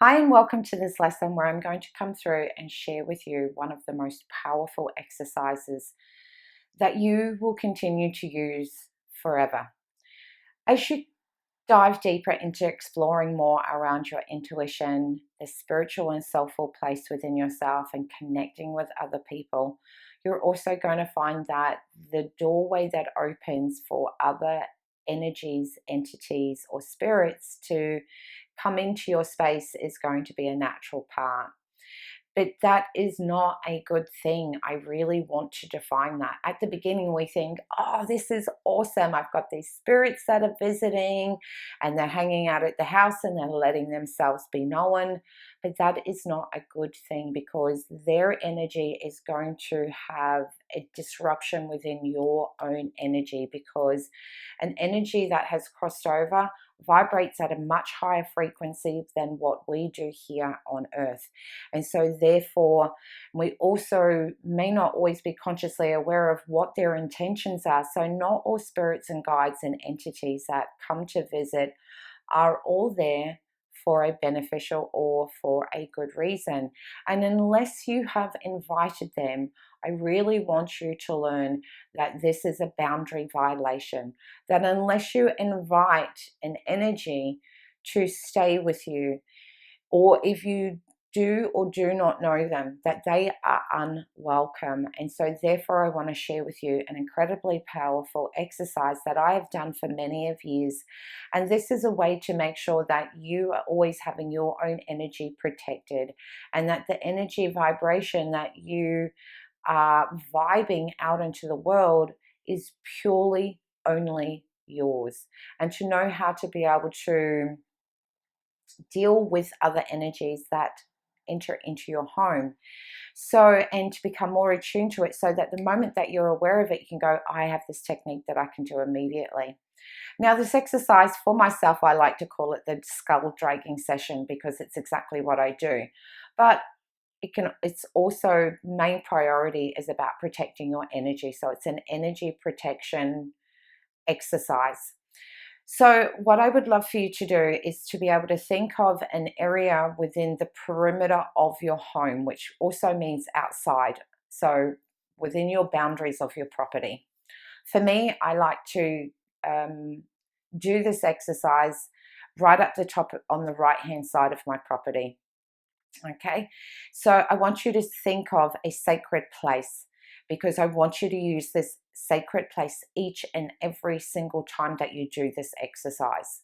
Hi, and welcome to this lesson where I'm going to come through and share with you one of the most powerful exercises that you will continue to use forever. As you dive deeper into exploring more around your intuition, the spiritual and soulful place within yourself, and connecting with other people, you're also going to find that the doorway that opens for other energies, entities, or spirits to come into your space is going to be a natural part. But that is not a good thing. I really want to define that. At the beginning, we think, oh, this is awesome. I've got these spirits that are visiting and they're hanging out at the house and they're letting themselves be known. But that is not a good thing, because their energy is going to have a disruption within your own energy, because an energy that has crossed over vibrates at a much higher frequency than what we do here on earth. And so, therefore, we also may not always be consciously aware of what their intentions are. So, not all spirits and guides and entities that come to visit are all there for a beneficial or for a good reason. And unless you have invited them, I really want you to learn that this is a boundary violation. That unless you invite an energy to stay with you, or if you do or do not know them, that they are unwelcome. And so, therefore, I want to share with you an incredibly powerful exercise that I have done for many of years. And this is a way to make sure that you are always having your own energy protected, and that the energy vibration that you are vibing out into the world is purely only yours. And to know how to be able to deal with other energies that enter into your home. So, and to become more attuned to it, so that the moment that you're aware of it, you can go, I have this technique that I can do immediately. Now, this exercise for myself, I like to call it the skull dragging session, because it's exactly what I do. But it's also, main priority is about protecting your energy. So it's an energy protection exercise. So, what I would love for you to do is to be able to think of an area within the perimeter of your home, which also means outside. So, within your boundaries of your property. For me, I like to do this exercise right up the top on the right hand side of my property. Okay, so I want you to think of a sacred place, because I want you to use this sacred place each and every single time that you do this exercise.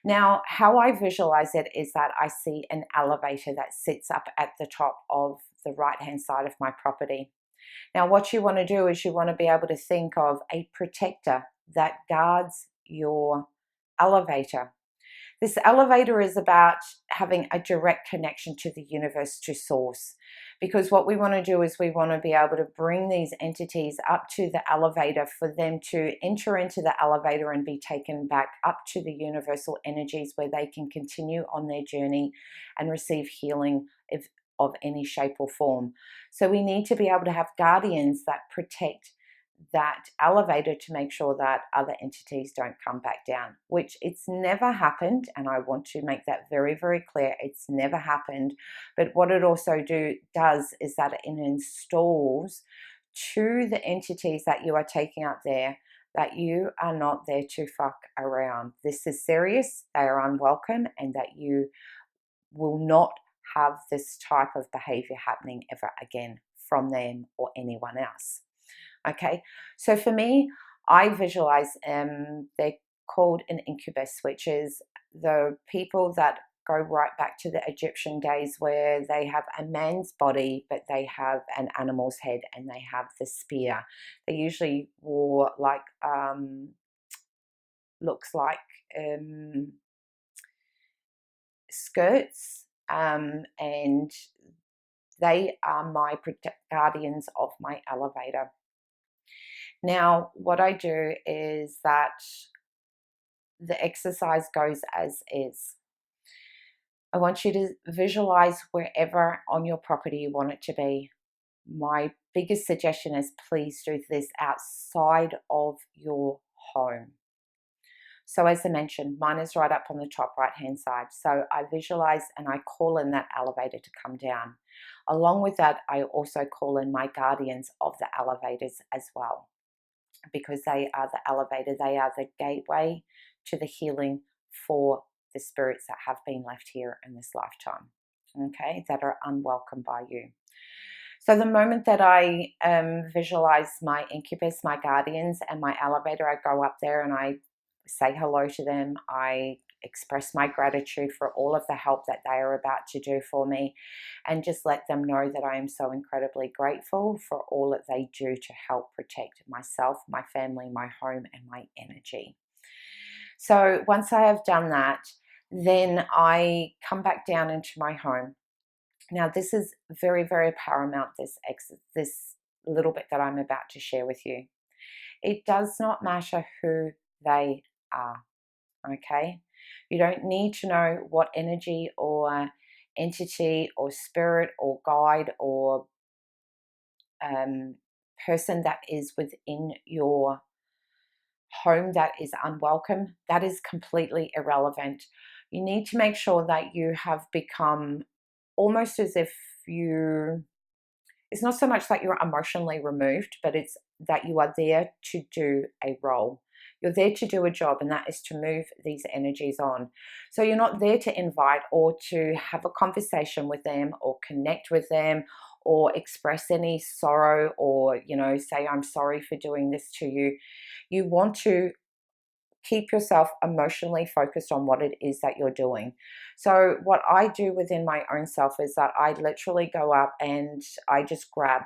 Now, how I visualize it is that I see an elevator that sits up at the top of the right hand side of my property. Now, what you want to do is you want to be able to think of a protector that guards your elevator. This elevator is about having a direct connection to the universe, to source. Because what we want to do is we want to be able to bring these entities up to the elevator, for them to enter into the elevator and be taken back up to the universal energies, where they can continue on their journey and receive healing of any shape or form. So we need to be able to have guardians that protect that elevator, to make sure that other entities don't come back down, which it's never happened. And I want to make that very, very clear. It's never happened. But what it also does is that it installs to the entities that you are taking out there that you are not there to fuck around. This is serious. They are unwelcome, and that you will not have this type of behavior happening ever again from them or anyone else. Okay, so for me, I visualize they're called an incubus, which is the people that go right back to the Egyptian days, where they have a man's body, but they have an animal's head, and they have the spear. They usually wore like, looks like skirts, and they are my guardians of my elevator. Now, what I do is that the exercise goes as is. I want you to visualize wherever on your property you want it to be. My biggest suggestion is, please do this outside of your home. So as I mentioned, mine is right up on the top right hand side. So I visualize and I call in that elevator to come down. Along with that, I also call in my guardians of the elevators as well, because they are the elevator, they are the gateway to the healing for the spirits that have been left here in this lifetime, okay, that are unwelcome by you. So the moment that I visualize my incubus, my guardians, and my elevator, I go up there and I say hello to them. I express my gratitude for all of the help that they are about to do for me, and just let them know that I am so incredibly grateful for all that they do to help protect myself, my family, my home, and my energy. So once I have done that, then I come back down into my home. Now, this is very, very paramount, this little bit that I'm about to share with you. It does not matter who they are, okay? You don't need to know what energy or entity or spirit or guide or person that is within your home that is unwelcome. That is completely irrelevant. You need to make sure that you have become almost as if you, it's not so much that you're emotionally removed, but it's that you are there to do a role. You're there to do a job, and that is to move these energies on. So you're not there to invite or to have a conversation with them or connect with them or express any sorrow or, say, I'm sorry for doing this to you. You want to keep yourself emotionally focused on what it is that you're doing. So what I do within my own self is that I literally go up and I just grab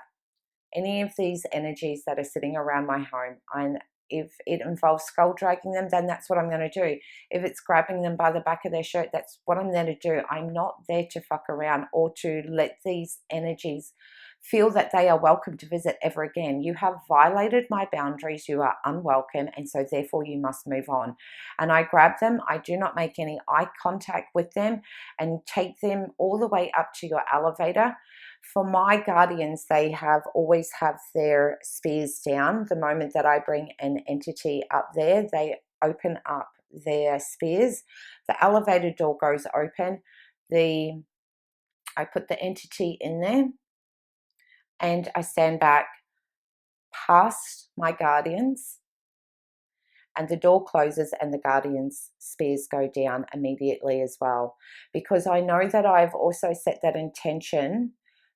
any of these energies that are sitting around my home. And if it involves skull dragging them, then that's what I'm going to do. If it's grabbing them by the back of their shirt, that's what I'm there to do. I'm not there to fuck around or to let these energies feel that they are welcome to visit ever again. You have violated my boundaries. You are unwelcome, and so therefore you must move on. And I grab them. I do not make any eye contact with them and take them all the way up to your elevator. For my guardians, they have always have their spears down. The moment that I bring an entity up there, they open up their spears. The elevator door goes open. I put the entity in there and I stand back past my guardians, and the door closes and the guardians' spears go down immediately as well. Because I know that I've also set that intention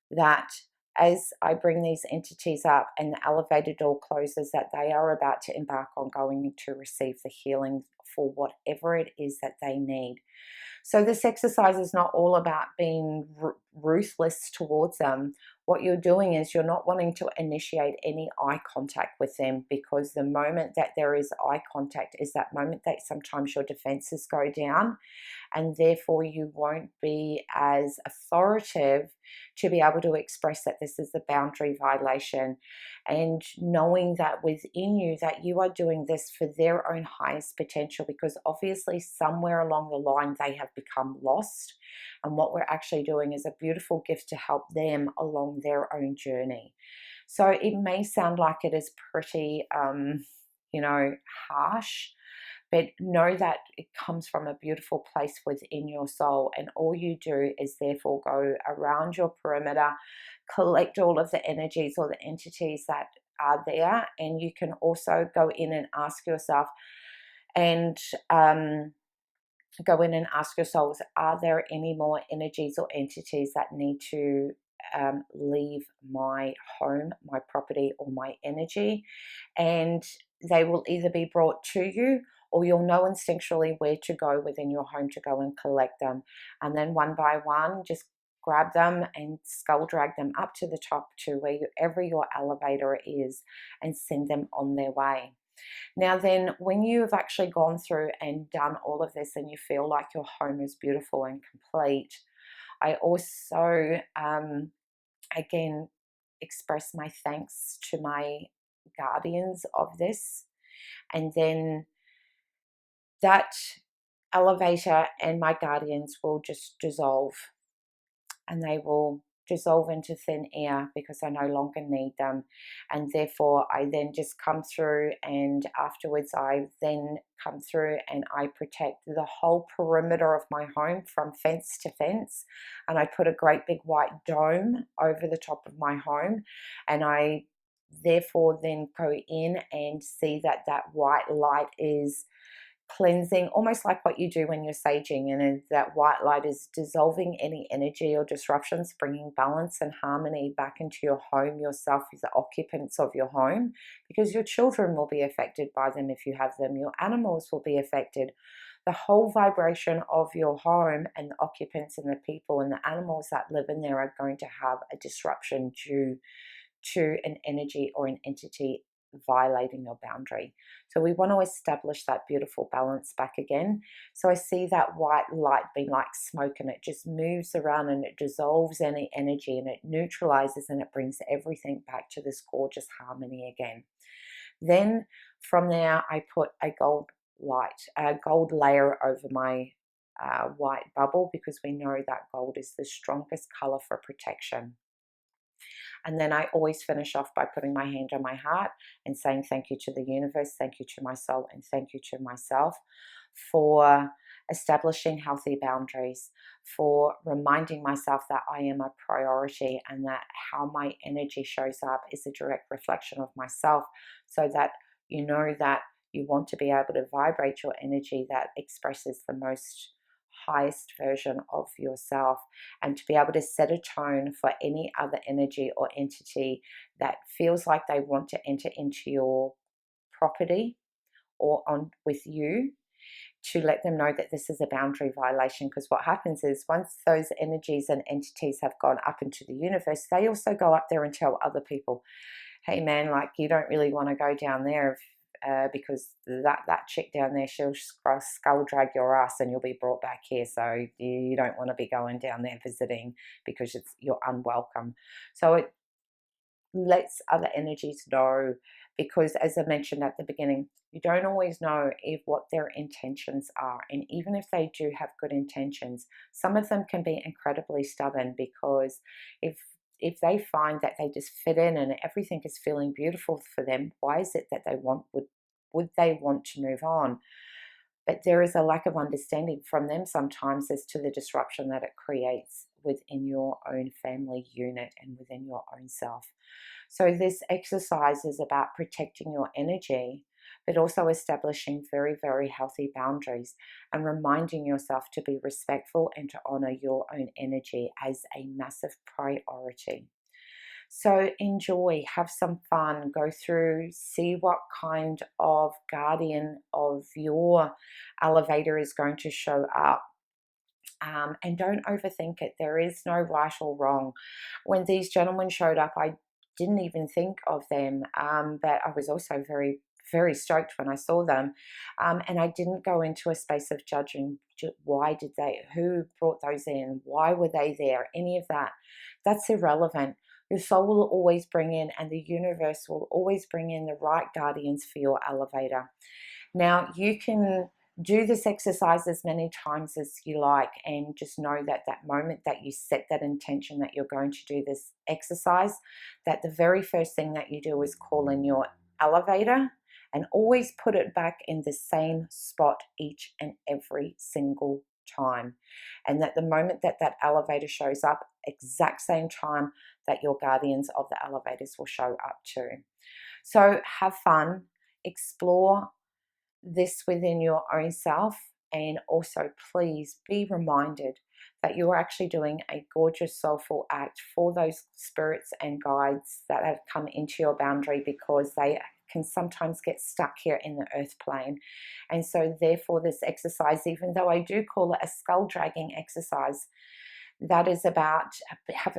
that as I bring these entities up and the elevator door closes, that they are about to embark on going to receive the healing for whatever it is that they need. So this exercise is not all about being ruthless towards them. What you're doing is you're not wanting to initiate any eye contact with them, because the moment that there is eye contact is that moment that sometimes your defenses go down, and therefore you won't be as authoritative to be able to express that this is a boundary violation, and knowing that within you that you are doing this for their own highest potential, because obviously somewhere along the line they have become lost, and what we're actually doing is a beautiful gift to help them along their own journey. So it may sound like it is pretty harsh, but know that it comes from a beautiful place within your soul. And all you do is therefore go around your perimeter, collect all of the energies or the entities that are there. And you can also go in and ask yourself and yourselves, are there any more energies or entities that need to leave my home, my property, or my energy? And they will either be brought to you, or you'll know instinctually where to go within your home to go and collect them. And then one by one, just grab them and skull drag them up to the top to wherever your elevator is and send them on their way. Now then, when you have actually gone through and done all of this and you feel like your home is beautiful and complete, I also, again, express my thanks to my guardians of this. And then that elevator and my guardians will just dissolve, and they will dissolve into thin air because I no longer need them. And therefore, I then just come through, and afterwards, I then come through and I protect the whole perimeter of my home from fence to fence. And I put a great big white dome over the top of my home, and I therefore then go in and see that that white light is cleansing, almost like what you do when you're saging, and that white light is dissolving any energy or disruptions, bringing balance and harmony back into your home, yourself, the occupants of your home, because your children will be affected by them if you have them, your animals will be affected. The whole vibration of your home and the occupants and the people and the animals that live in there are going to have a disruption due to an energy or an entity violating your boundary. So we want to establish that beautiful balance back again. So I see that white light being like smoke, and it just moves around and it dissolves any energy and it neutralizes and it brings everything back to this gorgeous harmony again. Then from there, I put a gold light, a gold layer over my white bubble, because we know that gold is the strongest color for protection. And then I always finish off by putting my hand on my heart and saying thank you to the universe, thank you to my soul, and thank you to myself for establishing healthy boundaries, for reminding myself that I am a priority and that how my energy shows up is a direct reflection of myself, so that you know that you want to be able to vibrate your energy that expresses the most highest version of yourself, and to be able to set a tone for any other energy or entity that feels like they want to enter into your property or on with you, to let them know that this is a boundary violation. Because what happens is, once those energies and entities have gone up into the universe, they also go up there and tell other people, hey man, like, you don't really want to go down there because that chick down there, she'll skull drag your ass and you'll be brought back here. So you don't want to be going down there visiting because you're unwelcome. So it lets other energies know, because as I mentioned at the beginning, you don't always know if what their intentions are. And even if they do have good intentions, some of them can be incredibly stubborn, because if they find that they just fit in and everything is feeling beautiful for them, why is it that would they want to move on? But there is a lack of understanding from them sometimes as to the disruption that it creates within your own family unit and within your own self. So this exercise is about protecting your energy, but also establishing very, very healthy boundaries and reminding yourself to be respectful and to honor your own energy as a massive priority. So enjoy, have some fun, go through, see what kind of guardian of your elevator is going to show up. And don't overthink it. There is no right or wrong. When these gentlemen showed up, I didn't even think of them, but I was also very, very stoked when I saw them. And I didn't go into a space of judging. Why did they, who brought those in? Why were they there? Any of that. That's irrelevant. Your soul will always bring in, and the universe will always bring in the right guardians for your elevator. Now, you can do this exercise as many times as you like, and just know that that moment that you set that intention that you're going to do this exercise, that the very first thing that you do is call in your elevator, and always put it back in the same spot each and every single time. And that the moment that that elevator shows up, exact same time that your guardians of the elevators will show up too. So have fun, explore this within your own self, and also please be reminded that you are actually doing a gorgeous soulful act for those spirits and guides that have come into your boundary, because they can sometimes get stuck here in the earth plane. And so therefore this exercise, even though I do call it a skull dragging exercise, that is about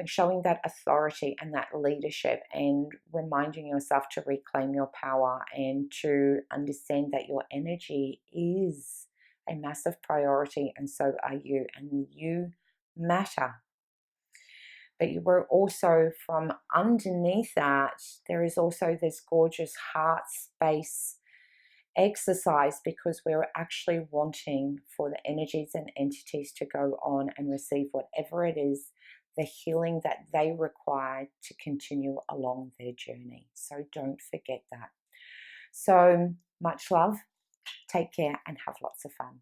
showing that authority and that leadership, and reminding yourself to reclaim your power and to understand that your energy is a massive priority, and so are you, and you matter. But you were also, from underneath that, there is also this gorgeous heart space exercise, because we're actually wanting for the energies and entities to go on and receive whatever it is the healing that they require to continue along their journey. So don't forget that. So much love, take care, and have lots of fun.